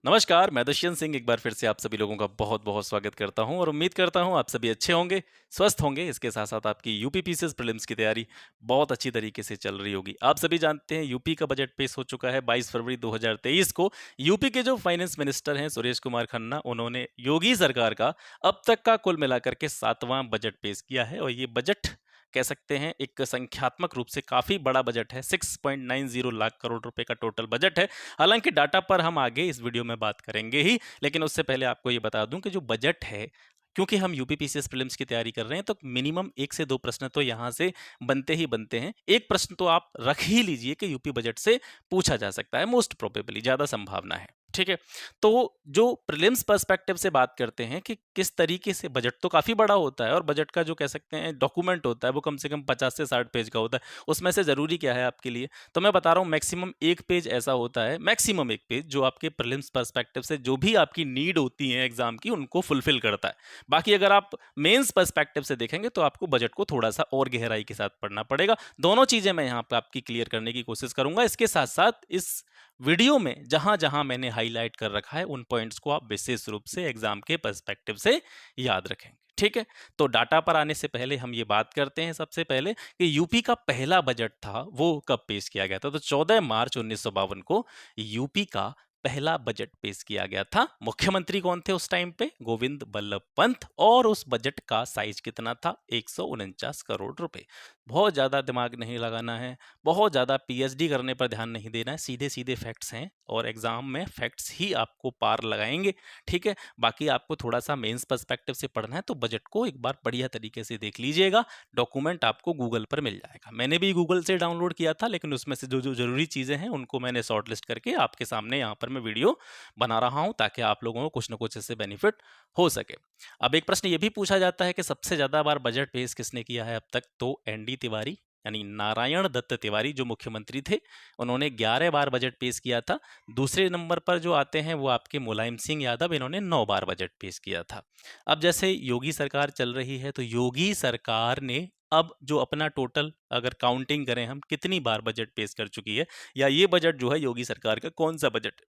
नमस्कार, मैं दुष्यंत सिंह एक बार फिर से आप सभी लोगों का बहुत-बहुत स्वागत करता हूं और उम्मीद करता हूं आप सभी अच्छे होंगे, स्वस्थ होंगे। इसके साथ-साथ आपकी यूपी पीसीएस प्रीलिम्स की तैयारी बहुत अच्छी तरीके से चल रही होगी। आप सभी जानते हैं यूपी का बजट पेश हो चुका है 22 फरवरी 2023 को। यूपी के जो फाइनेंस मिनिस्टर हैं सुरेश कुमार खन्ना, उन्होंने योगी सरकार का अब तक का कुल मिलाकर के 7वां बजट पेश किया है और ये बजट कह सकते हैं एक संख्यात्मक रूप से काफ़ी बड़ा बजट है। 6.90 लाख करोड़ रुपए का टोटल बजट है। हालाँकि डाटा पर हम आगे इस वीडियो में बात करेंगे ही, लेकिन उससे पहले आपको ये बता दूँ कि जो बजट है, क्योंकि हम यूपी पीसीएस प्रीलिम्स की तैयारी कर रहे हैं, तो मिनिमम 1 से 2 प्रश्न तो यहाँ से बनते ही बनते हैं। एक प्रश्न तो आप रख ही लीजिए कि यूपी बजट से पूछा जा सकता है, मोस्ट प्रोबेबली, ज़्यादा संभावना है। ठीक है? तो जो प्रीलिम्स पर्सपेक्टिव से बात करते हैं कि किस तरीके से बजट तो काफ़ी बड़ा होता है और बजट का जो कह सकते हैं डॉक्यूमेंट होता है, वो कम से कम 50 से 60 पेज का होता है। उसमें से ज़रूरी क्या है आपके लिए? तो मैं बता रहा हूँ मैक्सिमम 1 पेज ऐसा होता है, मैक्सिमम 1 पेज जो आपके प्रीलिम्स पर्सपेक्टिव से जो भी आपकी नीड होती है एग्ज़ाम की उनको फुलफ़िल करता है। बाकी अगर आप मेंस पर्सपेक्टिव से देखेंगे तो आपको बजट को थोड़ा-सा और गहराई के साथ पढ़ना पड़ेगा। दोनों चीज़ें मैं यहाँ पे आपकी क्लियर करने की कोशिश करूँगा। इसके साथ-साथ इस वीडियो में जहाँ-जहाँ मैंने हाइलाइट कर रखा है उन पॉइंट्स को आप विशेष रूप से एग्ज़ाम के पर्सपेक्टिव से याद रखेंगे। ठीक है? तो डाटा पर आने से पहले हम ये बात करते हैं सबसे पहले कि यूपी का पहला बजट था, वो कब पेश किया गया था? तो 14 मार्च 1952 को यूपी का पहला बजट पेश किया गया था। मुख्यमंत्री कौन थे उस टाइम पे? गोविंद बल्लभ पंत और उस बजट का साइज़ कितना था? 149 करोड़ रुपए। बहुत ज़्यादा दिमाग नहीं लगाना है, बहुत ज़्यादा पीएचडी करने पर ध्यान नहीं देना है, सीधे-सीधे फैक्ट्स हैं और एग्ज़ाम में फैक्ट्स ही आपको पार लगाएँगे, ठीक है? बाकी आपको थोड़ा-सा मेंस पर्सपेक्टिव से पढ़ना है तो बजट को एक बार बढ़िया तरीके से देख लीजिएगा, डॉक्यूमेंट आपको गूगल पर मिल जाएगा। मैंने भी गूगल से डाउनलोड किया था लेकिन उसमें से जो-जो ज़रूरी चीज़ें हैं उनको मैंने शॉर्ट लिस्ट करके आपके सामने यहाँ पर मैं वीडियो बना रहा हूँ ताकि आप लोगों को कुछ न कुछ इससे बेनिफिट हो सके। अब एक प्रश्न ये भी पूछा जाता है कि सबसे ज़्यादा बार बजट पेश किसने किया है अब तक? तो एनडी तिवारी यानी नारायण दत्त तिवारी जो मुख्यमंत्री थे, उन्होंने 11 बार बजट पेश किया था। दूसरे नंबर पर जो आते हैं वो आपके मुलायम सिंह यादव, इन्होंने 9 बार बजट पेश किया था। अब जैसे योगी सरकार चल रही है तो योगी सरकार ने अब जो अपना टोटल अगर काउंटिंग करें हम कितनी बार बजट पेश कर चुकी है या ये बजट जो है योगी सरकार का कौन-सा बजट है?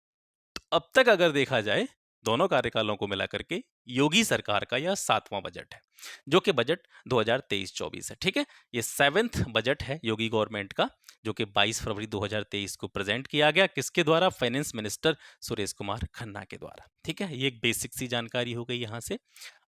अब तक अगर देखा जाए दोनों कार्यकालों को मिलाकर के योगी सरकार का यह 7वां बजट है जो कि बजट 2023-24 है। ठीक है, ये 7th बजट है योगी गवर्नमेंट का जो कि 22 फरवरी 2023 को प्रेजेंट किया गया किसके द्वारा? फाइनेंस मिनिस्टर सुरेश कुमार खन्ना के द्वारा। ठीक है, ये एक बेसिक सी जानकारी हो गई यहाँ से।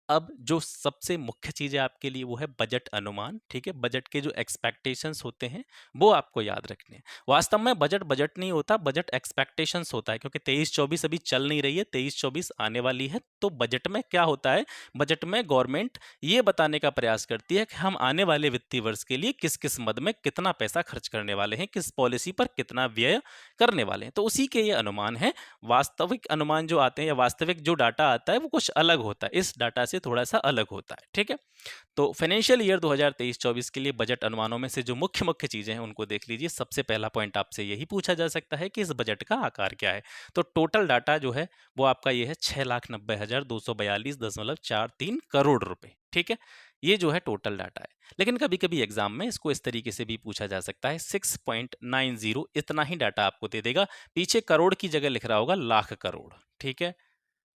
अब जो सबसे मुख्य चीज़ है आपके लिए वो है बजट अनुमान, ठीक है? बजट के जो एक्सपेक्टेशंस होते हैं, वो आपको याद रखने हैं। वास्तव में बजट बजट नहीं होता, बजट एक्सपेक्टेशंस होता है क्योंकि 23-24 अभी चल नहीं रही है, 23-24 आने वाली है। तो बजट में क्या होता है? बजट में गवर्नमेंट ये बताने का प्रयास करती है कि हम आने वाले वित्तीय वर्ष के लिए किस-किस मद में कितना पैसा खर्च करने वाले हैं, किस पॉलिसी पर कितना व्यय करने वाले हैं। तो उसी के ये अनुमान हैं। वास्तविक अनुमान जो आते हैं या वास्तविक जो डाटा आता है वो कुछ अलग होता है, इस डाटा से थोड़ा-सा अलग होता है, ठीक है? तो फाइनेंशियल ईयर 2023-24 के लिए बजट अनुमानों में से जो मुख्य-मुख्य चीज़ें हैं उनको देख लीजिए। सबसे पहला पॉइंट आपसे यही पूछा जा सकता है कि इस बजट का आकार क्या है? तो टोटल डाटा जो है वो आपका ये है 6,90,242.43 करोड़ रुपए, ठीक है? ये जो है टोटल डाटा है। लेकिन कभी-कभी एग्ज़ाम में इसको इस तरीके से भी पूछा जा सकता है 6.90 इतना ही डाटा आपको दे देगा, पीछे करोड़ की जगह लिख रहा होगा लाख करोड़, ठीक है?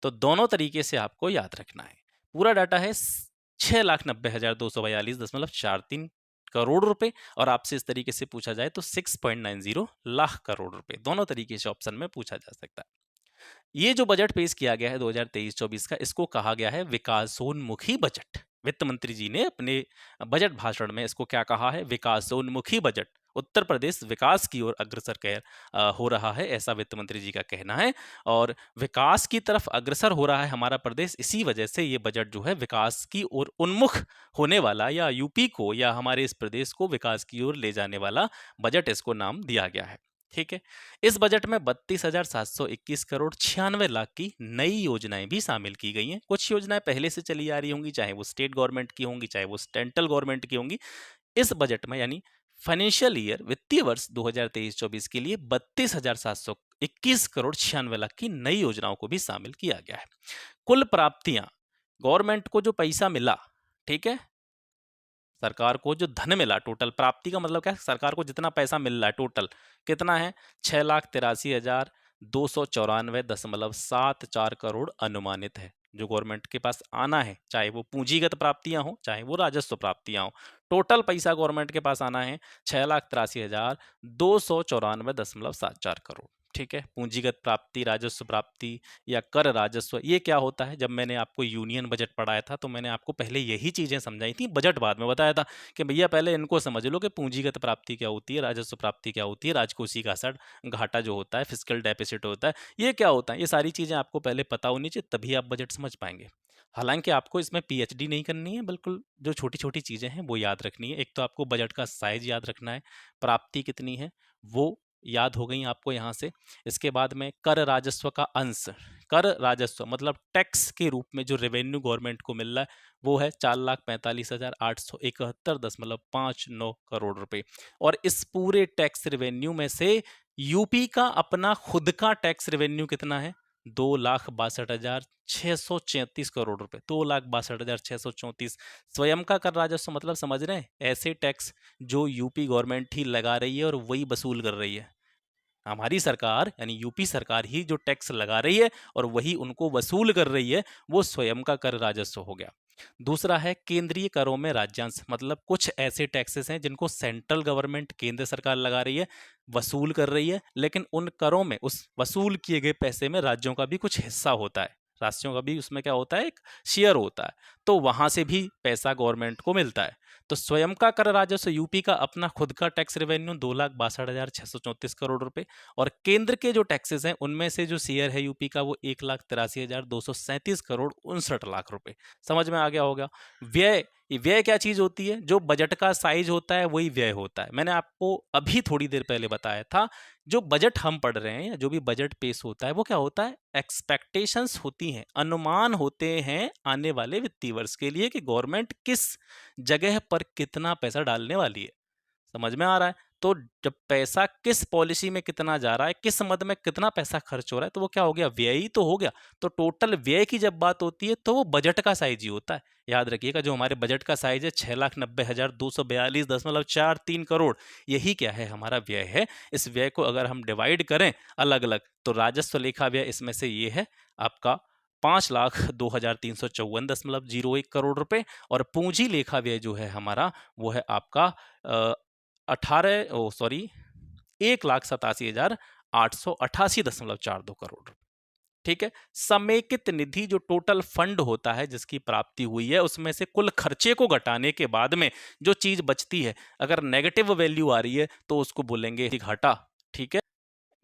तो दोनों तरीके से आपको याद रखना है। पूरा डाटा है 6,90,242.43 करोड़ रुपए और आपसे इस तरीके से पूछा जाए तो 6.90 लाख करोड़ रुपए, दोनों तरीके से ऑप्शन में पूछा जा सकता है। ये जो बजट पेश किया गया है 2023-24 का, इसको कहा गया है विकासोन्मुखी बजट। वित्त मंत्री जी ने अपने बजट भाषण में इसको क्या कहा है? विकासोन्मुखी बजट। उत्तर प्रदेश विकास की ओर अग्रसर हो रहा है, ऐसा वित्त मंत्री जी का कहना है और विकास की तरफ अग्रसर हो रहा है हमारा प्रदेश, इसी वजह से ये बजट जो है विकास की ओर उन्मुख होने वाला या यूपी को या हमारे इस प्रदेश को विकास की ओर ले जाने वाला बजट इसको नाम दिया गया है। ठीक है, इस बजट में 32,721 करोड़ 96 लाख की नई योजनाएं भी शामिल की गई हैं। कुछ योजनाएं पहले से चली आ रही होंगी, चाहे वो स्टेट गवर्नमेंट की होंगी, चाहे वो सेंट्रल गवर्नमेंट की होंगी। इस बजट में यानी फाइनेंशियल ईयर वित्तीय वर्ष 2023-24 के लिए 32,721 करोड़ 96 लाख की नई योजनाओं को भी शामिल किया गया है। कुल प्राप्तियां, गवर्नमेंट को जो पैसा मिला, ठीक है, सरकार को जो धन मिला, टोटल प्राप्ति का मतलब क्या है? सरकार को जितना पैसा मिल रहा है टोटल कितना है? 6,83,000 294.74 करोड़ अनुमानित है जो गवर्नमेंट के पास आना है, चाहे वो पूंजीगत प्राप्तियां हो चाहे वो राजस्व प्राप्तियां हो। टोटल पैसा गवर्नमेंट के पास आना है 6,83,294.74 करोड़। ठीक है, पूंजीगत प्राप्ति, राजस्व प्राप्ति या कर राजस्व, ये क्या होता है? जब मैंने आपको यूनियन बजट पढ़ाया था तो मैंने आपको पहले यही चीजें समझाई थी, बजट बाद में बताया था कि भैया पहले इनको समझ लो कि पूंजीगत प्राप्ति क्या होती है, राजस्व प्राप्ति क्या होती है, राजकोषीय घाटा जो होता है, फिस्कल डेफिसिट होता है, ये क्या होता है। ये सारी चीजें आपको पहले पता होनी चाहिए, तभी आप बजट समझ पाएंगे। हालांकि आपको इसमें पीएचडी नहीं करनी है, बिल्कुल जो छोटी छोटी चीजें हैं वो याद रखनी है। एक तो आपको बजट का साइज याद रखना है, प्राप्ति कितनी है वो याद हो गई आपको यहाँ से। इसके बाद में कर राजस्व का अंश, कर राजस्व मतलब टैक्स के रूप में जो रेवेन्यू गवर्नमेंट को मिल रहा है वो है 4,45,871.59 करोड़ रुपए। और इस पूरे टैक्स रेवेन्यू में से यूपी का अपना खुद का टैक्स रेवेन्यू कितना है? 2,62,634 करोड़ रुपए। 2,62,634 स्वयं का कर राजस्व मतलब समझ रहे हैं? ऐसे टैक्स जो यूपी गवर्नमेंट ही लगा रही है और वही वसूल कर रही है। हमारी सरकार यानी यूपी सरकार ही जो टैक्स लगा रही है और वही उनको वसूल कर रही है, वो स्वयं का कर राजस्व हो गया। दूसरा है केंद्रीय करों में राज्यांश, मतलब कुछ ऐसे टैक्सेस हैं जिनको सेंट्रल गवर्नमेंट, केंद्र सरकार लगा रही है, वसूल कर रही है, लेकिन उन करों में, उस वसूल किए गए पैसे में राज्यों का भी कुछ हिस्सा होता है, राज्यों का भी उसमें क्या होता है, एक शेयर होता है, तो वहां से भी पैसा गवर्नमेंट को मिलता है। तो स्वयं का कर राजस्व यूपी का अपना खुद का टैक्स रेवेन्यू 2,62,634 करोड़ रुपए, और केंद्र के जो टैक्सेस हैं उनमें से जो शेयर है यूपी का वो 1,83,237 करोड़ 59 लाख रुपए। समझ में आ गया होगा। व्यय, व्यय क्या चीज होती है? जो बजट का साइज होता है वही व्यय होता है। मैंने आपको अभी थोड़ी देर पहले बताया था, जो बजट हम पढ़ रहे हैं या जो भी बजट पेश होता है वो क्या होता है? एक्सपेक्टेशंस होती हैं, अनुमान होते हैं आने वाले वित्तीय वर्ष के लिए कि गवर्नमेंट किस जगह पर कितना पैसा डालने वाली है। समझ में आ रहा है? तो जब पैसा किस पॉलिसी में कितना जा रहा है, किस मद में कितना पैसा खर्च हो रहा है, तो वो क्या हो गया? व्यय ही तो हो गया। तो टोटल व्यय की जब बात होती है तो वो बजट का साइज ही होता है। याद रखिएगा, जो हमारे बजट का साइज है 6,90,242.43 करोड़, यही क्या है? हमारा व्यय है। इस व्यय को अगर हम डिवाइड करें अलग अलग, तो राजस्व लेखा व्यय इसमें से ये है आपका 5,02,354.01 करोड़ रुपए, और पूंजी लेखा व्यय जो है हमारा वो है आपका 1,87,882.42 करोड़ रुपए। ठीक है। समेकित निधि जो टोटल फंड होता है जिसकी प्राप्ति हुई है, उसमें से कुल खर्चे को घटाने के बाद में जो चीज बचती है, अगर नेगेटिव वैल्यू आ रही है तो उसको बोलेंगे घाटा। ठीक है,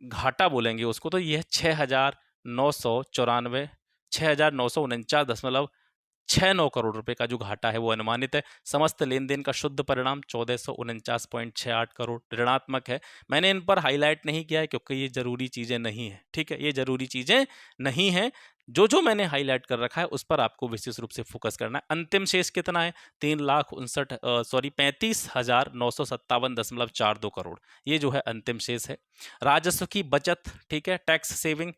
घाटा बोलेंगे उसको। तो यह 6,949 करोड़ रुपए का जो घाटा है वो अनुमानित है। समस्त लेन देन का शुद्ध परिणाम 1,449.68 करोड़ ऋणात्मक है। मैंने इन पर हाईलाइट नहीं किया है क्योंकि ये जरूरी चीजें नहीं है। ठीक है, ये जरूरी चीजें नहीं है। जो जो मैंने हाईलाइट कर रखा है उस पर आपको विशेष रूप से फोकस करना है। अंतिम शेष कितना है? 35,957.42 करोड़, ये जो है अंतिम शेष है। राजस्व की बचत, ठीक है, टैक्स सेविंग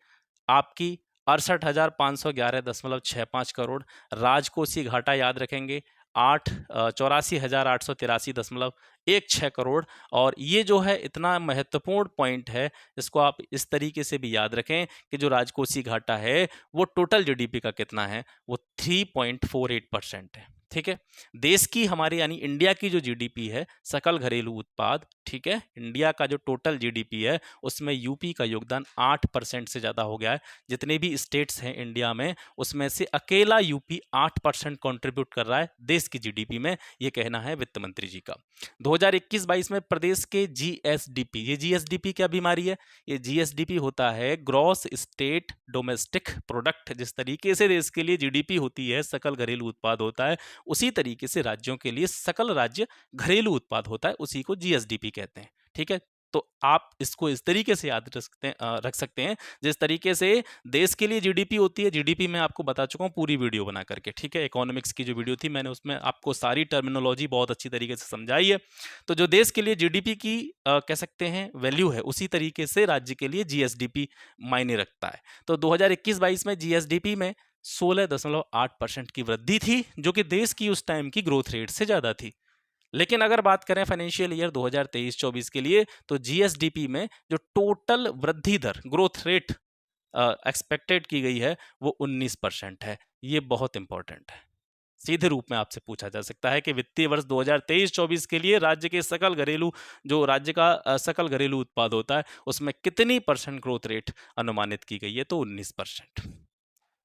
आपकी 68,511.65 करोड़। राजकोषीय घाटा याद रखेंगे 84,883.16 करोड़। और ये जो है इतना महत्वपूर्ण पॉइंट है, इसको आप इस तरीके से भी याद रखें कि जो राजकोषीय घाटा है वो टोटल जीडीपी का कितना है? वो 3.48% है। ठीक है, देश की हमारी यानी इंडिया की जो जीडीपी है, सकल घरेलू उत्पाद, ठीक है, इंडिया का जो टोटल जीडीपी है उसमें यूपी का योगदान 8% से ज्यादा हो गया है। जितने भी स्टेट्स हैं इंडिया में उसमें से अकेला यूपी 8% कंट्रीब्यूट कर रहा है देश की जीडीपी में, ये कहना है वित्त मंत्री जी का। 2021-22 में प्रदेश के जीएसडीपी, ये जीएसडीपी क्या बीमारी है? ये जीएसडीपी होता है ग्रॉस स्टेट डोमेस्टिक प्रोडक्ट। जिस तरीके से देश के लिए जीडीपी होती है, सकल घरेलू उत्पाद होता है, उसी तरीके से राज्यों के लिए सकल राज्य घरेलू उत्पाद होता है, उसी को जीएसडीपी कहते हैं। ठीक है, तो आप इसको इस तरीके से याद रख सकते हैं जिस तरीके से देश के लिए जीडीपी होती है। जीडीपी में आपको बता चुका हूं पूरी वीडियो बना करके। ठीक है, इकोनॉमिक्स की जो वीडियो थी मैंने उसमें आपको सारी टर्मिनोलॉजी बहुत अच्छी तरीके से समझाई है। तो जो देश के लिए जीडीपी की कह सकते हैं वैल्यू है, उसी तरीके से राज्य के लिए जीएसडीपी मायने रखता है। तो 2021-22 में जीएसडीपी में 16.8% की वृद्धि थी, जो कि देश की उस टाइम की ग्रोथ रेट से ज्यादा थी। लेकिन अगर बात करें फाइनेंशियल ईयर 2023-24 के लिए, तो जीएसडीपी में जो टोटल वृद्धि दर, ग्रोथ रेट एक्सपेक्टेड की गई है, वो 19% है। ये बहुत इंपॉर्टेंट है। सीधे रूप में आपसे पूछा जा सकता है कि वित्तीय वर्ष 2023-24 के लिए राज्य के सकल घरेलू, जो राज्य का सकल घरेलू उत्पाद होता है, उसमें कितनी परसेंट ग्रोथ रेट अनुमानित की गई है? तो 19%।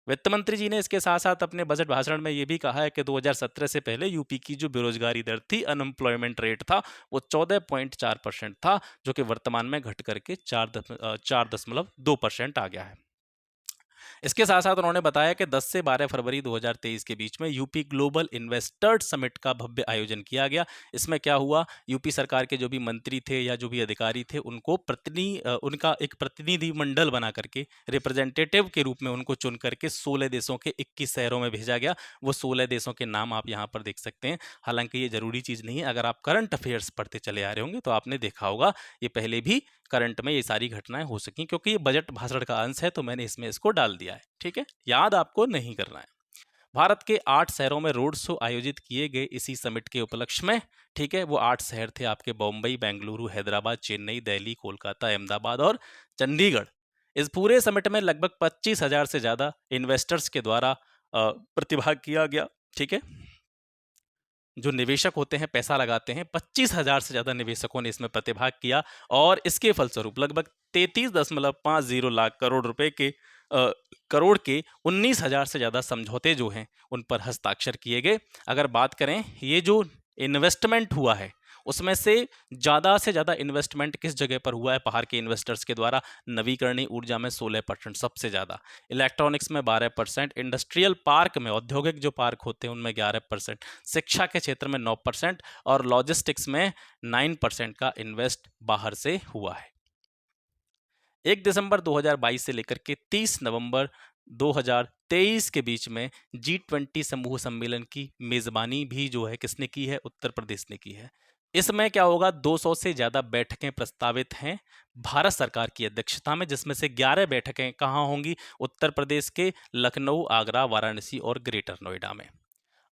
वित्त मंत्री जी ने इसके साथ साथ अपने बजट भाषण में ये भी कहा है कि 2017 से पहले यूपी की जो बेरोजगारी दर थी, अनएम्प्लॉयमेंट रेट था, वो 14.4% था, जो कि वर्तमान में घट करके 4.2% आ गया है। इसके साथ साथ उन्होंने बताया कि 10 से 12 फरवरी 2023 के बीच में यूपी ग्लोबल इन्वेस्टर्स समिट का भव्य आयोजन किया गया। इसमें क्या हुआ, यूपी सरकार के जो भी मंत्री थे या जो भी अधिकारी थे, उनको उनका एक प्रतिनिधि मंडल बना करके, रिप्रेजेंटेटिव के रूप में उनको चुन करके 16 देशों के 21 शहरों में भेजा गया। वो 16 देशों के नाम आप यहाँ पर देख सकते हैं। हालांकि ये जरूरी चीज़ नहीं है, अगर आप करंट अफेयर्स पढ़ते चले आ रहे होंगे तो आपने देखा होगा ये पहले भी करंट में ये सारी घटनाएं हो सकी, क्योंकि ये बजट भाषण का अंश है तो मैंने इसमें इसको डाल दिया है। ठीक है, याद आपको नहीं करना है। भारत के 8 शहरों में रोड शो आयोजित किए गए इसी समिट के उपलक्ष्य में। ठीक है, वो 8 शहर थे आपके बम्बई, बेंगलुरु, हैदराबाद, चेन्नई, दिल्ली, कोलकाता, अहमदाबाद और चंडीगढ़। इस पूरे समिट में लगभग 25,000 से ज्यादा इन्वेस्टर्स के द्वारा प्रतिभाग किया गया। ठीक है, जो निवेशक होते हैं, पैसा लगाते हैं, 25,000 से ज़्यादा निवेशकों ने इसमें प्रतिभाग किया और इसके फलस्वरूप लगभग 33.50 लाख करोड़ रुपए के करोड़ के 19,000 से ज़्यादा समझौते जो हैं उन पर हस्ताक्षर किए गए। अगर बात करें ये जो इन्वेस्टमेंट हुआ है, उसमें से ज़्यादा इन्वेस्टमेंट किस जगह पर हुआ है बाहर के इन्वेस्टर्स के द्वारा? नवीकरणीय ऊर्जा में 16% सबसे ज़्यादा, इलेक्ट्रॉनिक्स में 12%, इंडस्ट्रियल पार्क में, औद्योगिक जो पार्क होते हैं उनमें 11%, शिक्षा के क्षेत्र में 9% और लॉजिस्टिक्स में 9% का इन्वेस्ट बाहर से हुआ है। 1 दिसंबर 2022 से लेकर के 30 नवंबर 2023 के बीच में G20 समूह सम्मेलन की मेजबानी भी जो है किसने की है? उत्तर प्रदेश ने की है। इसमें क्या होगा, 200 से ज्यादा बैठकें प्रस्तावित हैं भारत सरकार की अध्यक्षता में, जिसमें से 11 बैठकें कहाँ होंगी? उत्तर प्रदेश के लखनऊ, आगरा, वाराणसी और ग्रेटर नोएडा में।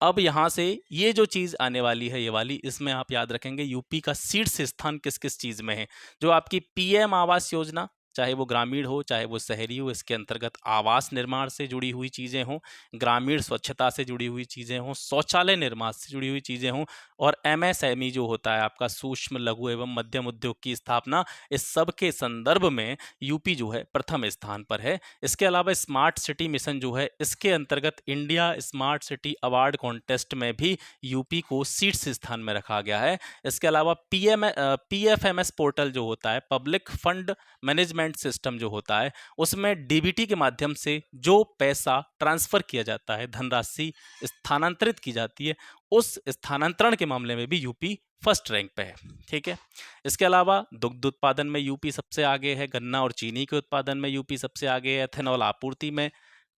अब यहाँ से ये जो चीज़ आने वाली है, ये वाली, इसमें आप याद रखेंगे यूपी का शीर्ष स्थान किस किस चीज़ में है। जो आपकी पीएम आवास योजना, चाहे वो ग्रामीण हो चाहे वो शहरी हो, इसके अंतर्गत आवास निर्माण से जुड़ी हुई चीज़ें हों, ग्रामीण स्वच्छता से जुड़ी हुई चीज़ें हों, शौचालय निर्माण से जुड़ी हुई चीज़ें हों, और एमएसएमई जो होता है आपका, सूक्ष्म लघु एवं मध्यम उद्योग की स्थापना, इस सब के संदर्भ में यूपी जो है प्रथम स्थान पर है। इसके अलावा स्मार्ट सिटी मिशन जो है, इसके अंतर्गत India smart city award contest में भी यूपी को शीर्ष स्थान में रखा गया है। इसके अलावा पीएफएमएस पोर्टल जो होता है, पब्लिक फंड मैनेजमेंट सिस्टम जो होता है, उसमें डीबीटी के माध्यम से जो पैसा ट्रांसफर किया जाता है, धनराशि स्थानांतरित की जाती है, उस स्थानांतरण के मामले में भी यूपी फर्स्ट रैंक पे है। ठीक है, इसके अलावा दुग्ध उत्पादन में यूपी सबसे आगे है, गन्ना और चीनी के उत्पादन में यूपी सबसे आगे है, एथेनॉल आपूर्ति में,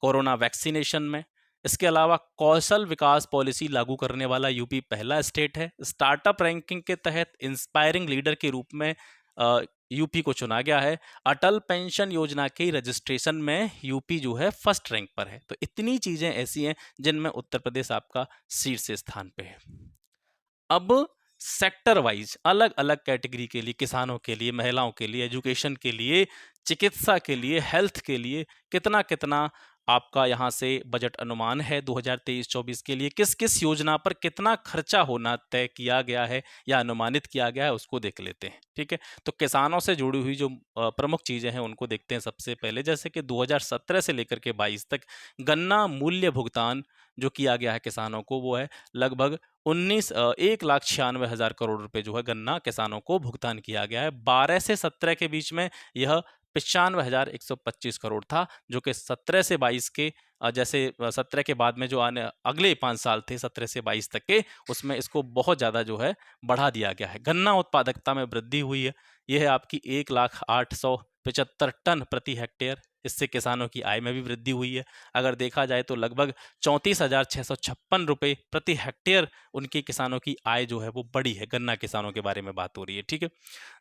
कोरोना वैक्सीनेशन में। इसके अलावा कौशल विकास पॉलिसी लागू करने वाला यूपी पहला स्टेट है। स्टार्टअप रैंकिंग के तहत इंस्पायरिंग लीडर के रूप में यूपी को चुना गया है। अटल पेंशन योजना के रजिस्ट्रेशन में यूपी जो है फर्स्ट रैंक पर है। तो इतनी चीजें ऐसी हैं जिनमें उत्तर प्रदेश आपका शीर्ष स्थान पे है। अब सेक्टर वाइज अलग अलग कैटेगरी के लिए, किसानों के लिए, महिलाओं के लिए, एजुकेशन के लिए, चिकित्सा के लिए, हेल्थ के लिए कितना कितना आपका यहाँ से बजट अनुमान है 2023-24 के लिए, किस किस योजना पर कितना खर्चा होना तय किया गया है या अनुमानित किया गया है, उसको देख लेते हैं। ठीक है, तो किसानों से जुड़ी हुई जो प्रमुख चीज़ें हैं उनको देखते हैं सबसे पहले। जैसे कि 2017 से लेकर के 22 तक गन्ना मूल्य भुगतान जो किया गया है किसानों को, वो है लगभग 1,96,000 करोड़ रुपए जो है गन्ना किसानों को भुगतान किया गया है। 12 से 17 के बीच में यह 95,125 करोड़ था, जो कि 17 से 22 के जैसे 17 के बाद में जो आने अगले 5 साल थे 17 से 22 तक के, उसमें इसको बहुत ज़्यादा जो है बढ़ा दिया गया है। गन्ना उत्पादकता में वृद्धि हुई है, यह है आपकी 1,08,75 टन प्रति हेक्टेयर। इससे किसानों की आय में भी वृद्धि हुई है। अगर देखा जाए तो लगभग 34,656 रुपये प्रति हेक्टेयर उनकी किसानों की आय जो है वो बढ़ी है। गन्ना किसानों के बारे में बात हो रही है। ठीक है,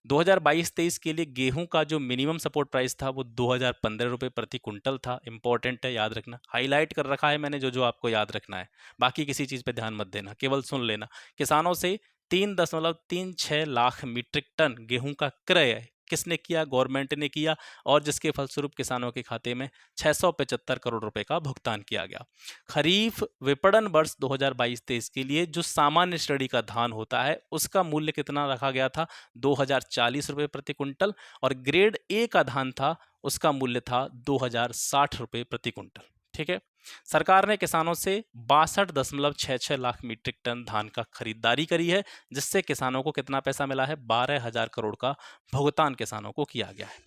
2022-23 के लिए गेहूं का जो मिनिमम सपोर्ट प्राइस था वो 2,015 रुपये प्रति कुंटल था। इंपॉर्टेंट है, याद रखना, हाईलाइट कर रखा है मैंने जो जो आपको याद रखना है, बाकी किसी चीज़ पे ध्यान मत देना, केवल सुन लेना। किसानों से 3.36 लाख मीट्रिक टन गेहूं का क्रय किसने किया? गवर्नमेंट ने किया, और जिसके फलस्वरूप किसानों के खाते में 675 करोड़ रुपए का भुगतान किया गया। खरीफ विपणन वर्ष 2022-23 के लिए जो सामान्य श्रेणी का धान होता है उसका मूल्य कितना रखा गया था? 2040 रुपए प्रति कुंटल, और ग्रेड ए का धान था उसका मूल्य था 2060 रुपए प्रति कुंटल। ठीक है। सरकार ने किसानों से 62.66 लाख मीट्रिक टन धान का खरीदारी करी है, जिससे किसानों को कितना पैसा मिला है? 12,000 करोड़ का भुगतान किसानों को किया गया है।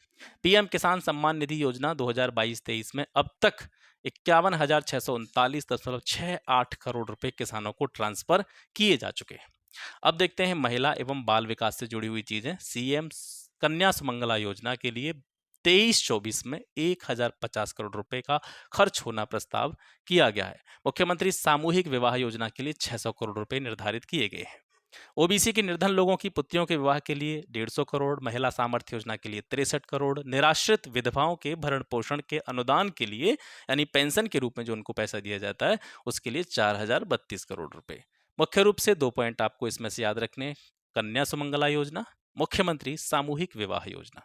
पीएम किसान सम्मान निधि योजना 2022-23 में अब तक 51,639.68 करोड़ रुपए किसानों को ट्रांसफर किए जा चुके हैं। अब देखते हैं महिला एवं बाल विकास से जुड़ी हुई चीजें। सीएम कन्या सुमंगला योजना के लिए 23-24 में 1,050 करोड़ रुपए का खर्च होना प्रस्ताव किया गया है। मुख्यमंत्री सामूहिक विवाह योजना के लिए 600 करोड़ रुपए निर्धारित किए गए हैं। ओबीसी के निर्धन लोगों की पुत्रियों के विवाह के लिए 150 करोड़, महिला सामर्थ्य योजना के लिए 63 करोड़, निराश्रित विधवाओं के भरण पोषण के अनुदान के लिए यानी पेंशन के रूप में जो उनको पैसा दिया जाता है उसके लिए 4,032 करोड़ रुपए। मुख्य रूप से 2 पॉइंट आपको इसमें से याद रखने: कन्या सुमंगला योजना, मुख्यमंत्री सामूहिक विवाह योजना।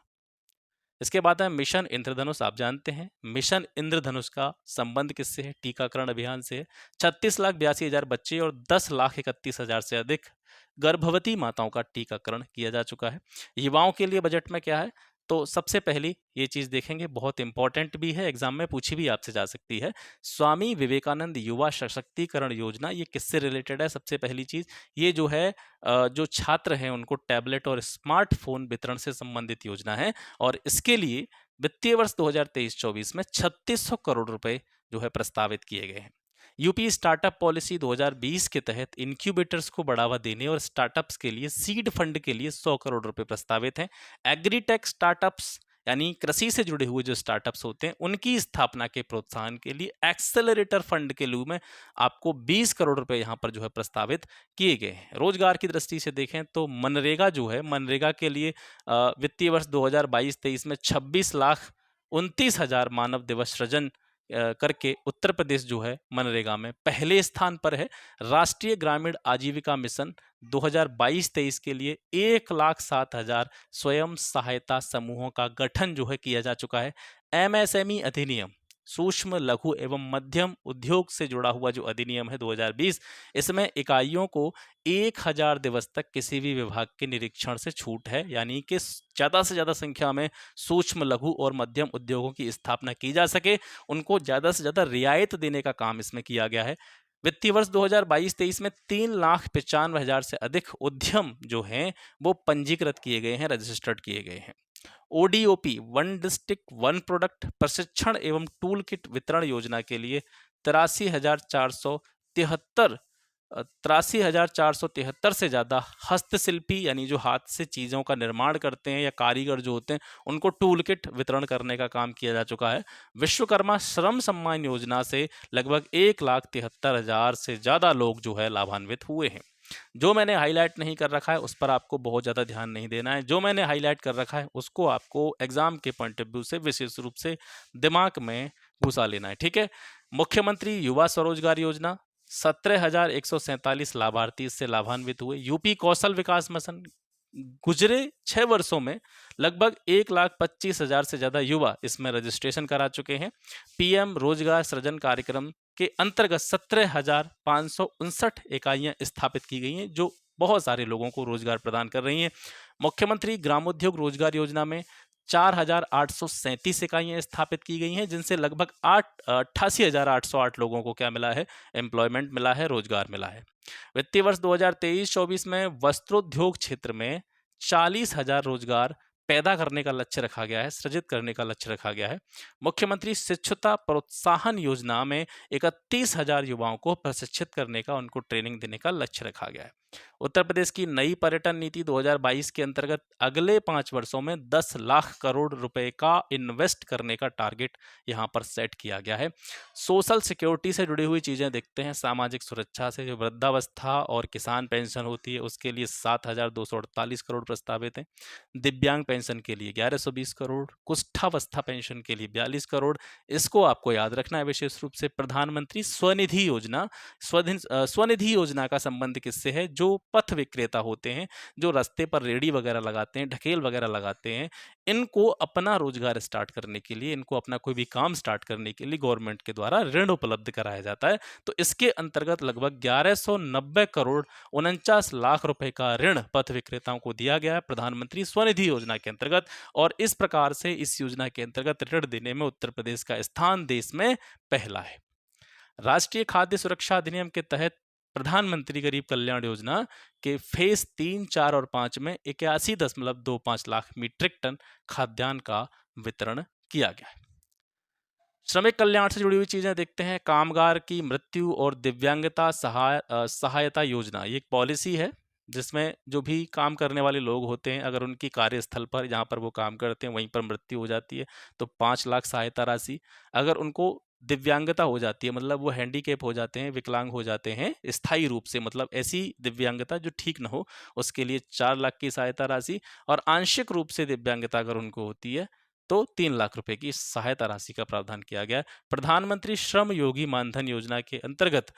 इसके बाद है मिशन इंद्रधनुष। आप जानते हैं मिशन इंद्रधनुष का संबंध किससे है? टीकाकरण अभियान से है। 36,82,000 बच्चे और 10,31,000 से अधिक गर्भवती माताओं का टीकाकरण किया जा चुका है। युवाओं के लिए बजट में क्या है? तो सबसे पहली ये चीज देखेंगे, बहुत इंपॉर्टेंट भी है, एग्जाम में पूछी भी आपसे जा सकती है। स्वामी विवेकानंद युवा सशक्तिकरण योजना, ये किससे रिलेटेड है? सबसे पहली चीज ये जो है जो छात्र हैं उनको टैबलेट और स्मार्टफोन वितरण से संबंधित योजना है, और इसके लिए वित्तीय वर्ष 2023-24 में 3600 करोड़ रुपए जो है प्रस्तावित किए गए हैं। यूपी स्टार्टअप पॉलिसी 2020 के तहत इंक्यूबेटर्स को बढ़ावा देने और स्टार्टअप्स के लिए सीड फंड के लिए 100 करोड़ रुपए प्रस्तावित हैं। एग्रीटेक स्टार्टअप्स यानी कृषि से जुड़े हुए जो स्टार्टअप्स होते हैं उनकी स्थापना के प्रोत्साहन के लिए एक्सेलरेटर फंड के रूप में आपको 20 करोड़ रुपए यहाँ पर जो है प्रस्तावित किए गए हैं। रोजगार की दृष्टि से देखें तो मनरेगा जो है, मनरेगा के लिए वित्तीय वर्ष 2022-23 में 26,29,000 मानव दिवस सृजन करके उत्तर प्रदेश जो है मनरेगा में पहले स्थान पर है। राष्ट्रीय ग्रामीण आजीविका मिशन 2022-23 के लिए 1,07,000 स्वयं सहायता समूहों का गठन जो है किया जा चुका है। एमएसएमई अधिनियम, सूक्ष्म लघु एवं मध्यम उद्योग से जुड़ा हुआ जो अधिनियम है 2020, इसमें इकाइयों को 1,000 दिवस तक किसी भी विभाग के निरीक्षण से छूट है, यानी कि ज़्यादा से ज़्यादा संख्या में सूक्ष्म लघु और मध्यम उद्योगों की स्थापना की जा सके, उनको ज़्यादा से ज़्यादा रियायत देने का काम इसमें किया गया है। वित्तीय वर्ष 2022-23 में 3,95,000 से अधिक उद्यम जो हैं वो पंजीकृत किए गए हैं, रजिस्टर्ड किए गए हैं। ODOP, one district one product प्रशिक्षण एवं टूल किट वितरण योजना के लिए 83,473 से ज्यादा हस्तशिल्पी यानी जो हाथ से चीजों का निर्माण करते हैं या कारीगर जो होते हैं उनको टूल किट वितरण करने का काम किया जा चुका है। विश्वकर्मा श्रम सम्मान योजना से लगभग 1,73,000 से ज्यादा लोग जो है लाभान्वित हुए हैं। जो मैंने हाईलाइट नहीं कर रखा है उस पर आपको बहुत ज़्यादा ध्यान नहीं देना है, जो मैंने हाईलाइट कर रखा है उसको आपको एग्जाम के पॉइंट ऑफ व्यू से विशेष रूप से दिमाग में घुसा लेना है। ठीक है। मुख्यमंत्री युवा स्वरोजगार योजना, 17,147 लाभार्थी इससे लाभान्वित हुए। यूपी कौशल विकास मिशन, गुजरे 6 वर्षों में लगभग 1,25,000 से ज्यादा युवा इसमें रजिस्ट्रेशन करा चुके हैं। पीएम रोजगार सृजन कार्यक्रम के अंतर्गत 17,559 इकाइयां स्थापित की गई हैं जो बहुत सारे लोगों को रोजगार प्रदान कर रही हैं। मुख्यमंत्री ग्रामोद्योग रोजगार योजना में 4,837 इकाइयां स्थापित की गई हैं जिनसे लगभग 88,808 लोगों को क्या मिला है? एम्प्लॉयमेंट मिला है, रोजगार मिला है। वित्तीय वर्ष 2023-24 में वस्त्रोद्योग क्षेत्र में 40,000 रोजगार पैदा करने का लक्ष्य रखा गया है, सृजित करने का लक्ष्य रखा गया है। मुख्यमंत्री शिक्षुता प्रोत्साहन योजना में 31,000 युवाओं को प्रशिक्षित करने का, उनको ट्रेनिंग देने का लक्ष्य रखा गया है। उत्तर प्रदेश की नई पर्यटन नीति 2022 के अंतर्गत अगले 5 वर्षों में 10 लाख करोड़ रुपए का इन्वेस्ट करने का टारगेट यहां पर सेट किया गया है। सोशल सिक्योरिटी से जुड़ी हुई चीजें देखते हैं। सामाजिक सुरक्षा से जो वृद्धावस्था और किसान पेंशन होती है उसके लिए 7,248 करोड़ प्रस्तावित हैं। दिव्यांग पेंशन के लिए 1,120 करोड़, कुष्ठावस्था पेंशन के लिए 42 करोड़। इसको आपको याद रखना है विशेष रूप से। प्रधानमंत्री स्वनिधि योजना, स्वनिधि योजना का संबंध किससे है? जो पथ विक्रेता होते हैं, जो रास्ते पर रेड़ी वगैरह लगाते हैं, ढकेल वगैरह लगाते हैं, इनको अपना रोजगार स्टार्ट करने के लिए, इनको अपना कोई भी काम स्टार्ट करने के लिए गवर्नमेंट के द्वारा ऋण उपलब्ध कराया जाता है। तो इसके अंतर्गत लगभग 1190 करोड़ 49 लाख रुपए का ऋण पथ विक्रेताओं को दिया गया है प्रधानमंत्री स्वनिधि योजना के अंतर्गत। और इस प्रकार से इस योजना के अंतर्गत ऋण देने में उत्तर प्रदेश का स्थान देश में पहला है। राष्ट्रीय खाद्य सुरक्षा अधिनियम के तहत प्रधानमंत्री गरीब कल्याण योजना के फेज 3, 4 और 5 में 81.25 लाख मीट्रिक टन खाद्यान्न का वितरण किया गया है। श्रमिक कल्याण से जुड़ी हुई चीजें देखते हैं। कामगार की मृत्यु और दिव्यांगता सहायता योजना, ये एक पॉलिसी है जिसमें जो भी काम करने वाले लोग होते हैं, अगर उनकी कार्यस्थल पर जहाँ पर वो काम करते हैं वहीं पर मृत्यु हो जाती है तो 5 लाख सहायता राशि। अगर उनको दिव्यांगता हो जाती है, मतलब वो हैंडीकैप हो जाते हैं, विकलांग हो जाते हैं स्थायी रूप से, मतलब ऐसी दिव्यांगता जो ठीक न हो, उसके लिए 4 लाख की सहायता राशि। और आंशिक रूप से दिव्यांगता अगर उनको होती है तो 3 लाख रुपए की सहायता राशि का प्रावधान किया गया है। प्रधानमंत्री श्रम योगी मानधन योजना के अंतर्गत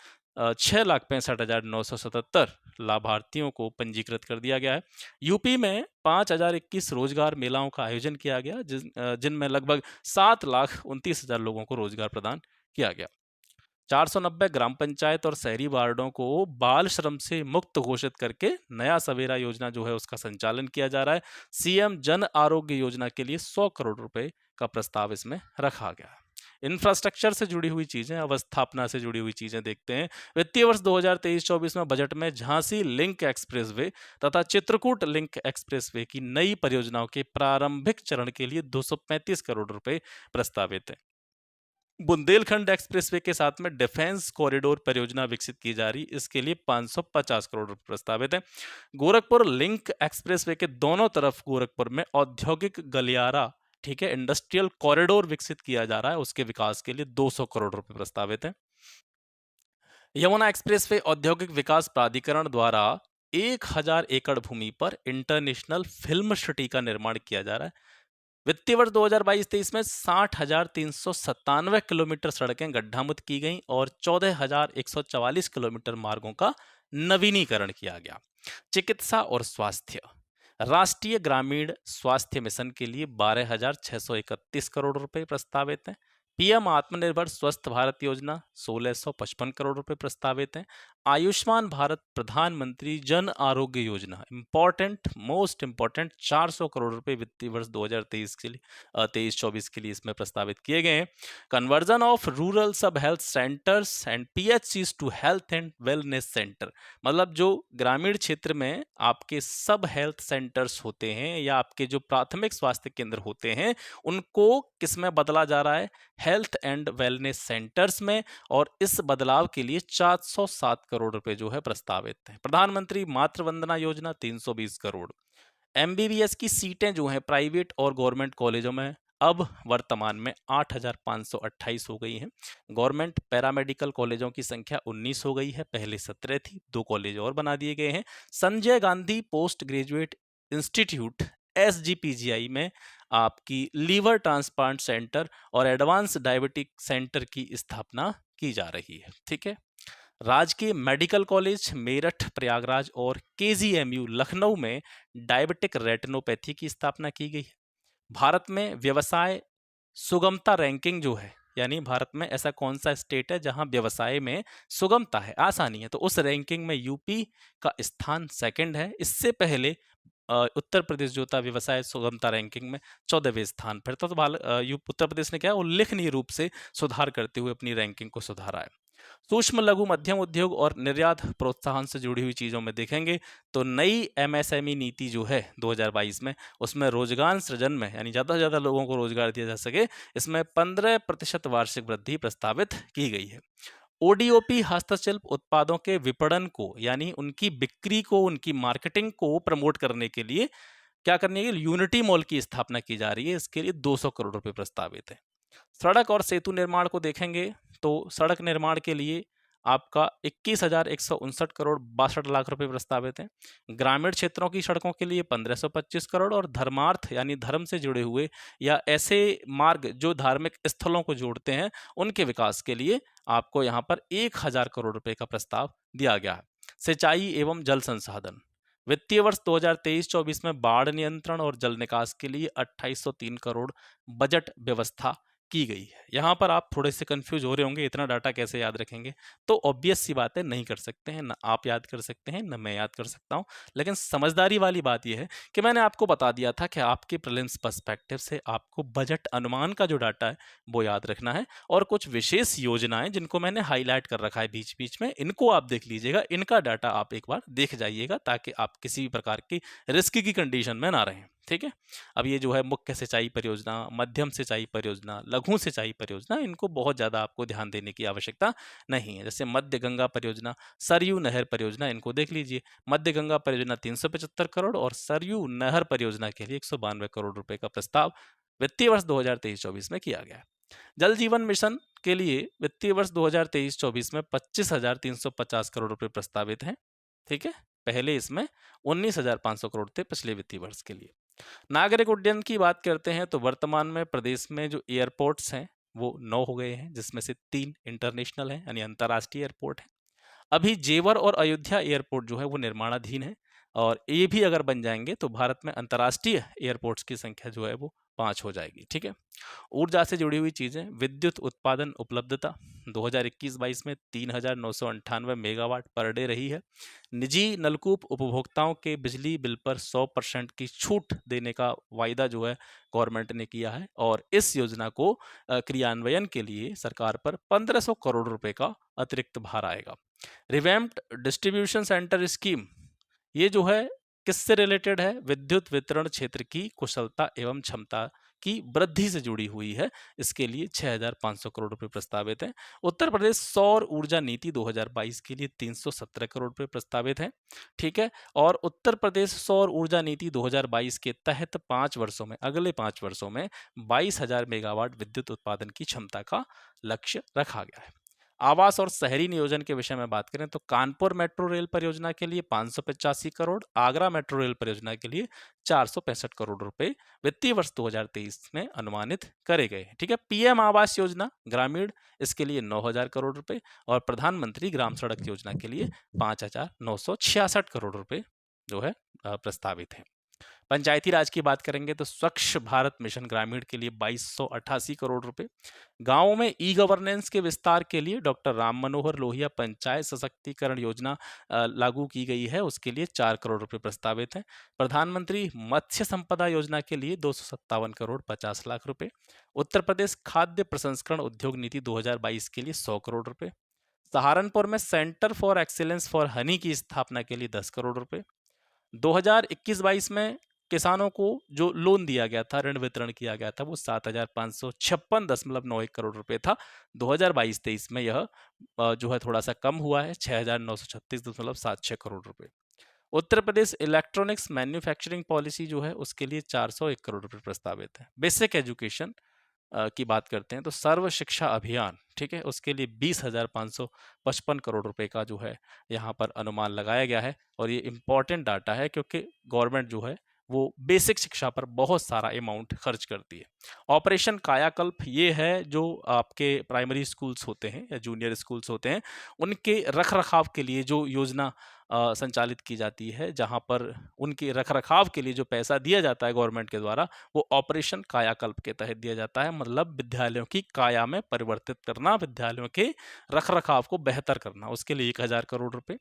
6,65,977 लाभार्थियों को पंजीकृत कर दिया गया है। यूपी में 5,021 रोजगार मेलाओं का आयोजन किया गया, जिनमें लगभग 7,29,000 लोगों को रोजगार प्रदान किया गया। 490 ग्राम पंचायत और शहरी वार्डों को बाल श्रम से मुक्त घोषित करके नया सवेरा योजना जो है उसका संचालन किया जा रहा है। सीएम जन आरोग्य योजना के लिए 100 करोड़ रुपए का प्रस्ताव इसमें रखा गया है। इंफ्रास्ट्रक्चर से जुड़ी हुई चीजें, अवस्थापना से जुड़ी हुई चीजें देखते हैं। वित्तीय वर्ष 2023-24 में बजट में झांसी लिंक एक्सप्रेसवे तथा चित्रकूट लिंक एक्सप्रेसवे की नई परियोजनाओं के प्रारंभिक चरण के लिए 235 करोड़ रुपए प्रस्तावित है। बुंदेलखंड एक्सप्रेसवे के साथ में डिफेंस कॉरिडोर परियोजना विकसित की जा रही, इसके लिए 550 करोड़ रुपए प्रस्तावित है। गोरखपुर लिंक एक्सप्रेसवे के दोनों तरफ गोरखपुर में औद्योगिक गलियारा, ठीक है, इंडस्ट्रियल कॉरिडोर विकसित किया जा रहा है, उसके विकास के लिए 200 करोड़ रुपए प्रस्तावित है। यमुना एक्सप्रेसवे औद्योगिक विकास प्राधिकरण द्वारा 1000 एकड़ भूमि पर इंटरनेशनल फिल्म सिटी का निर्माण किया जा रहा है। वित्तीय वर्ष 2022-23 में 60,397 किलोमीटर सड़कें गड्ढामुक्त की गईं और 14,144 किलोमीटर मार्गों का नवीनीकरण किया गया। चिकित्सा और स्वास्थ्य, राष्ट्रीय ग्रामीण स्वास्थ्य मिशन के लिए 12,631 करोड़ रुपए प्रस्तावित हैं। पीएम आत्मनिर्भर स्वस्थ भारत योजना 1,655 करोड़ रुपए प्रस्तावित हैं। आयुष्मान भारत प्रधानमंत्री Jan Arogya Yojana important, most important, 400 crore रुपए वित्तीय वर्ष 2023 के लिए 23-24 के लिए इसमें प्रस्तावित किए गए हैं। Conversion of rural sub health centers and PHCs to health and wellness center, मतलब जो ग्रामीण क्षेत्र में आपके सब हेल्थ सेंटर्स होते हैं या आपके जो प्राथमिक स्वास्थ्य केंद्र होते हैं उनको किस में बदला जा रहा है, हेल्थ एंड वेलनेस सेंटर्स में, और इस बदलाव के लिए 407 करोड़ रुपए जो है प्रस्तावित है। प्रधानमंत्री मातृ वंदना योजना 320 करोड़। एमबीबीएस की सीटें जो हैं प्राइवेट और गवर्नमेंट कॉलेजों में अब वर्तमान में 8,528 हो गई हैं। गवर्नमेंट पैरामेडिकल कॉलेजों की संख्या 19 हो गई है, पहले 17 थी, 2 कॉलेज और बना दिए गए हैं। Sanjay Gandhi post graduate institute SGPGI में आपकी लीवर ट्रांसप्लांट सेंटर और एडवांस डायबिटिक सेंटर की स्थापना की जा रही है। ठीक है। राजकीय मेडिकल कॉलेज मेरठ, प्रयागराज और KGMU लखनऊ में डायबिटिक रेटिनोपैथी की स्थापना की गई है। भारत में व्यवसाय सुगमता रैंकिंग जो है, यानी भारत में ऐसा कौन सा स्टेट है जहां व्यवसाय में सुगमता है, आसानी है, तो उस रैंकिंग में यूपी का स्थान सेकंड है। इससे पहले उत्तर प्रदेश जो था व्यवसाय सुगमता रैंकिंग में 14वें स्थान पर था। तो उत्तर प्रदेश ने क्या उल्लेखनीय रूप से सुधार करते हुए अपनी रैंकिंग को सुधारा है। सूक्ष्म लघु मध्यम उद्योग और निर्यात प्रोत्साहन से जुड़ी हुई चीजों में देखेंगे तो नई MSME नीति जो है 2022 में, उसमें रोजगार सृजन में, यानी ज्यादा से ज्यादा लोगों को रोजगार दिया जा सके, इसमें 15% वार्षिक वृद्धि प्रस्तावित की गई है। ODOP हस्तशिल्प उत्पादों के विपणन को, यानी उनकी बिक्री को, उनकी मार्केटिंग को प्रमोट करने के लिए क्या करने के लिए यूनिटी मॉल की स्थापना की जा रही है। इसके लिए 200 करोड़ रुपए प्रस्तावित है। सड़क और सेतु निर्माण को देखेंगे तो सड़क निर्माण के लिए आपका 21,159 करोड़ 62 लाख रुपए प्रस्तावित हैं। ग्रामीण क्षेत्रों की सड़कों के लिए 1,525 करोड़ और धर्मार्थ यानी धर्म से जुड़े हुए या ऐसे मार्ग जो धार्मिक स्थलों को जोड़ते हैं उनके विकास के लिए आपको यहाँ पर 1,000 करोड़ रुपए का प्रस्ताव दिया गया है। सिंचाई एवं जल संसाधन, वित्तीय वर्ष 2023-24 में बाढ़ नियंत्रण और जल निकास के लिए 2803 करोड़ बजट व्यवस्था की गई है। यहाँ पर आप थोड़े से कंफ्यूज हो रहे होंगे, इतना डाटा कैसे याद रखेंगे? तो ऑब्वियस सी बात है, नहीं कर सकते हैं, ना आप याद कर सकते हैं, ना मैं याद कर सकता हूँ। लेकिन समझदारी वाली बात यह है कि मैंने आपको बता दिया था कि आपके प्रीलिम्स पर्सपेक्टिव से आपको बजट अनुमान का जो डाटा है वो याद रखना है, और कुछ विशेष योजनाएं जिनको मैंने हाईलाइट कर रखा है बीच बीच में, इनको आप देख लीजिएगा, इनका डाटा आप एक बार देख जाइएगा, ताकि आप किसी भी प्रकार की रिस्क की कंडीशन में ना रहें। ठीक है। अब ये जो है मुख्य सिंचाई परियोजना, मध्यम सिंचाई परियोजना, लघु सिंचाई परियोजना, इनको बहुत ज़्यादा आपको ध्यान देने की आवश्यकता नहीं है। जैसे मध्य गंगा परियोजना, सरयू नहर परियोजना, इनको देख लीजिए। मध्य गंगा परियोजना 375 करोड़ और सरयू नहर परियोजना के लिए 192 करोड़ रुपए का प्रस्ताव वित्तीय वर्ष 2023-24 में किया गया है। जल जीवन मिशन के लिए वित्तीय वर्ष 2023-24 में 25,350 करोड़ रुपए प्रस्तावित हैं। ठीक है। पहले इसमें 19,500 करोड़ थे पिछले वित्तीय वर्ष के लिए। नागरिक उड्डयन की बात करते हैं तो वर्तमान में प्रदेश में जो एयरपोर्ट्स हैं वो 9 हो गए हैं, जिसमें से 3 इंटरनेशनल हैं, यानी अंतर्राष्ट्रीय एयरपोर्ट है। अभी जेवर और अयोध्या एयरपोर्ट जो है वो निर्माणाधीन है, और ये भी अगर बन जाएंगे तो भारत में अंतर्राष्ट्रीय एयरपोर्ट्स की संख्या जो है वो 5 हो जाएगी। ठीक है। ऊर्जा से जुड़ी हुई चीजें, विद्युत उत्पादन उपलब्धता 2021-22 में 3,998 मेगावाट पर डे रही है। निजी नलकूप उपभोक्ताओं के बिजली बिल पर 100% की छूट देने का वायदा जो है गवर्नमेंट ने किया है, और इस योजना को क्रियान्वयन के लिए सरकार पर 1,500 करोड़ रुपए का अतिरिक्त भार आएगा। रिवैम्प्ड डिस्ट्रीब्यूशन सेंटर स्कीम, ये जो है किससे रिलेटेड है? विद्युत वितरण क्षेत्र की कुशलता एवं क्षमता की वृद्धि से जुड़ी हुई है। इसके लिए 6,500 करोड़ रुपए प्रस्तावित हैं। उत्तर प्रदेश सौर ऊर्जा नीति 2022 के लिए 317 करोड़ रुपए प्रस्तावित हैं। ठीक है। और उत्तर प्रदेश सौर ऊर्जा नीति 2022 के तहत 5 वर्षों में, अगले 5 वर्षों में 22,000 मेगावाट विद्युत उत्पादन की क्षमता का लक्ष्य रखा गया है। आवास और शहरी नियोजन के विषय में बात करें तो कानपुर मेट्रो रेल परियोजना के लिए 585 करोड़, आगरा मेट्रो रेल परियोजना के लिए 465 करोड़ रुपए वित्तीय वर्ष 2023 में अनुमानित करे गए हैं। ठीक है। पीएम आवास योजना ग्रामीण, इसके लिए 9,000 करोड़ रुपए, और प्रधानमंत्री ग्राम सड़क योजना के लिए 5,966 करोड़ रुपए जो है प्रस्तावित है। पंचायती राज की बात करेंगे तो स्वच्छ भारत मिशन ग्रामीण के लिए 2,288 करोड़ रुपए, गांवों में ई गवर्नेंस के विस्तार के लिए डॉक्टर राम मनोहर लोहिया पंचायत सशक्तिकरण योजना लागू की गई है, उसके लिए 4 करोड़ रुपए प्रस्तावित हैं। प्रधानमंत्री मत्स्य संपदा योजना के लिए 257 करोड़ 50 लाख रुपए, उत्तर प्रदेश खाद्य प्रसंस्करण उद्योग नीति 2022 के लिए 100 करोड़ रुपए, सहारनपुर में centre for excellence for Honey की स्थापना के लिए 10 करोड़ रुपए, 2021-22 में किसानों को जो लोन दिया गया था, ऋण वितरण किया गया था, वो 7,556.91 करोड़ रुपए था। 2022-23 में यह जो है थोड़ा सा कम हुआ है, 6,936.76 करोड़ रुपए। Uttar Pradesh electronics manufacturing policy जो है उसके लिए 401 करोड़ रुपए प्रस्तावित है। बेसिक एजुकेशन की बात करते हैं तो सर्व शिक्षा अभियान, ठीक है, उसके लिए 20,555 करोड़ रुपए का जो है यहाँ पर अनुमान लगाया गया है, और ये इंपॉर्टेंट डाटा है क्योंकि गवर्नमेंट जो है वो बेसिक शिक्षा पर बहुत सारा अमाउंट खर्च करती है। ऑपरेशन कायाकल्प ये है जो आपके प्राइमरी स्कूल्स होते हैं या जूनियर स्कूल्स होते हैं, उनके रख रखाव के लिए जो योजना संचालित की जाती है, जहाँ पर उनके रख रखाव के लिए जो पैसा दिया जाता है गवर्नमेंट के द्वारा, वो ऑपरेशन कायाकल्प के तहत दिया जाता है। मतलब विद्यालयों की काया में परिवर्तित करना, विद्यालयों के रख रखाव को बेहतर करना, उसके लिए 1,000 करोड़ रुपए।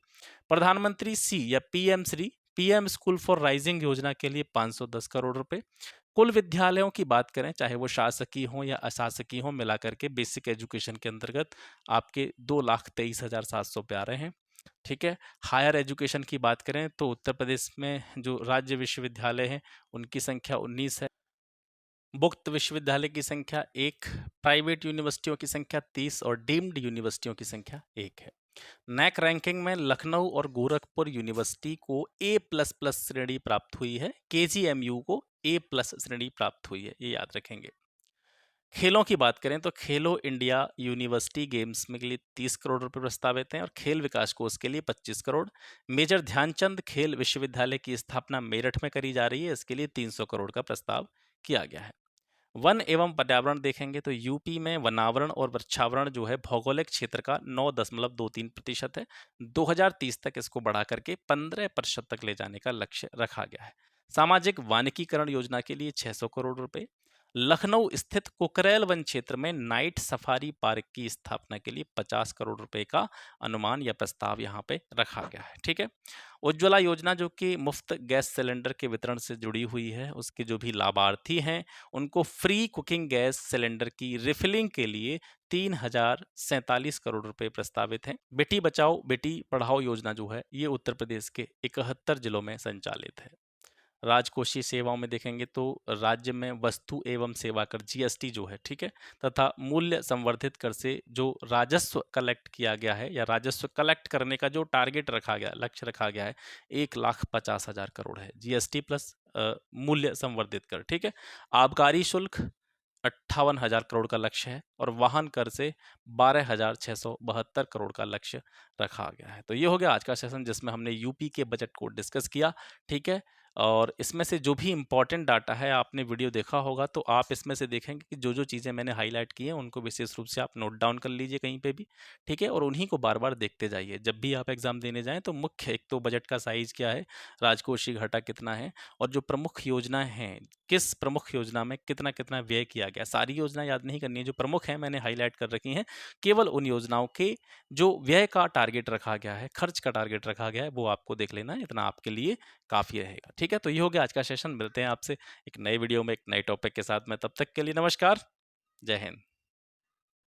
प्रधानमंत्री सी या PM Shri, PM school for rising योजना के लिए 510 करोड़ रुपए। कुल विद्यालयों की बात करें, चाहे वो शासकीय हों या अशासकीय हों, मिलाकर के बेसिक एजुकेशन के अंतर्गत आपके 2,23,712 हैं। ठीक है। हायर एजुकेशन की बात करें तो उत्तर प्रदेश में जो राज्य विश्वविद्यालय हैं उनकी संख्या 19 है, मुक्त विश्वविद्यालय की संख्या 1, प्राइवेट यूनिवर्सिटियों की संख्या 30 और डीम्ड यूनिवर्सिटियों की संख्या 1 है। नैक रैंकिंग में लखनऊ और गोरखपुर यूनिवर्सिटी को A++ श्रेणी प्राप्त हुई है, KGMU को A+ श्रेणी प्राप्त हुई है, ये याद रखेंगे। खेलों की बात करें तो खेलो इंडिया यूनिवर्सिटी गेम्स में के लिए 30 करोड़ रुपए प्रस्तावित हैं, और खेल विकास कोष के लिए 25 करोड़। मेजर ध्यानचंद खेल विश्वविद्यालय की स्थापना मेरठ में करी जा रही है, इसके लिए 300 करोड़ का प्रस्ताव किया गया है। वन एवं पर्यावरण देखेंगे तो यूपी में वनावरण और वृक्षावरण जो है भौगोलिक क्षेत्र का 9.23% है। 2030 तक इसको बढ़ा करके 15% तक ले जाने का लक्ष्य रखा गया है। सामाजिक वानिकीकरण योजना के लिए 600 करोड़ रुपए। लखनऊ स्थित कुकरेल वन क्षेत्र में नाइट सफारी पार्क की स्थापना के लिए 50 करोड़ रुपए का अनुमान या प्रस्ताव यहाँ पे रखा गया है। ठीक है। उज्ज्वला योजना जो कि मुफ्त गैस सिलेंडर के वितरण से जुड़ी हुई है, उसके जो भी लाभार्थी हैं उनको फ्री कुकिंग गैस सिलेंडर की रिफिलिंग के लिए 3047 करोड़ रुपए प्रस्तावित हैं। बेटी बचाओ बेटी पढ़ाओ योजना जो है ये उत्तर प्रदेश के 71 जिलों में संचालित है। राजकोषीय सेवाओं में देखेंगे तो राज्य में वस्तु एवं सेवा कर जीएसटी जो है, ठीक है, तथा मूल्य संवर्धित कर से जो राजस्व कलेक्ट किया गया है या राजस्व कलेक्ट करने का जो टारगेट रखा गया, लक्ष्य रखा गया है, 1,50,000 करोड़ है। जीएसटी प्लस मूल्य संवर्धित कर, ठीक है। आबकारी शुल्क 58,000 करोड़ का लक्ष्य है और वाहन कर से 12,672 करोड़ का लक्ष्य रखा गया है। तो ये हो गया आज का सेशन जिसमें हमने यूपी के बजट को डिस्कस किया, ठीक है। और इसमें से जो भी इम्पोर्टेंट डाटा है आपने वीडियो देखा होगा तो आप इसमें से देखेंगे कि जो चीज़ें मैंने हाईलाइट की हैं उनको विशेष रूप से आप नोट डाउन कर लीजिए कहीं पे भी, ठीक है, और उन्हीं को बार बार देखते जाइए। जब भी आप एग्जाम देने जाएं तो मुख्य एक तो बजट का साइज क्या है, राजकोषीय घाटा कितना है, और जो प्रमुख योजनाएं हैं किस प्रमुख योजना में कितना कितना व्यय किया गया। सारी योजना याद नहीं करनी है, जो प्रमुख है मैंने हाईलाइट कर रखी हैं। केवल उन योजनाओं के जो व्यय का टारगेट रखा गया है, खर्च का टारगेट रखा गया है, वो आपको देख लेना है, इतना आपके लिए काफ़ी रहेगा। ठीक है, तो ये हो गया आज का सेशन। मिलते हैं आपसे एक नए वीडियो में एक नए टॉपिक के साथ में, तब तक के लिए नमस्कार, जय हिंद।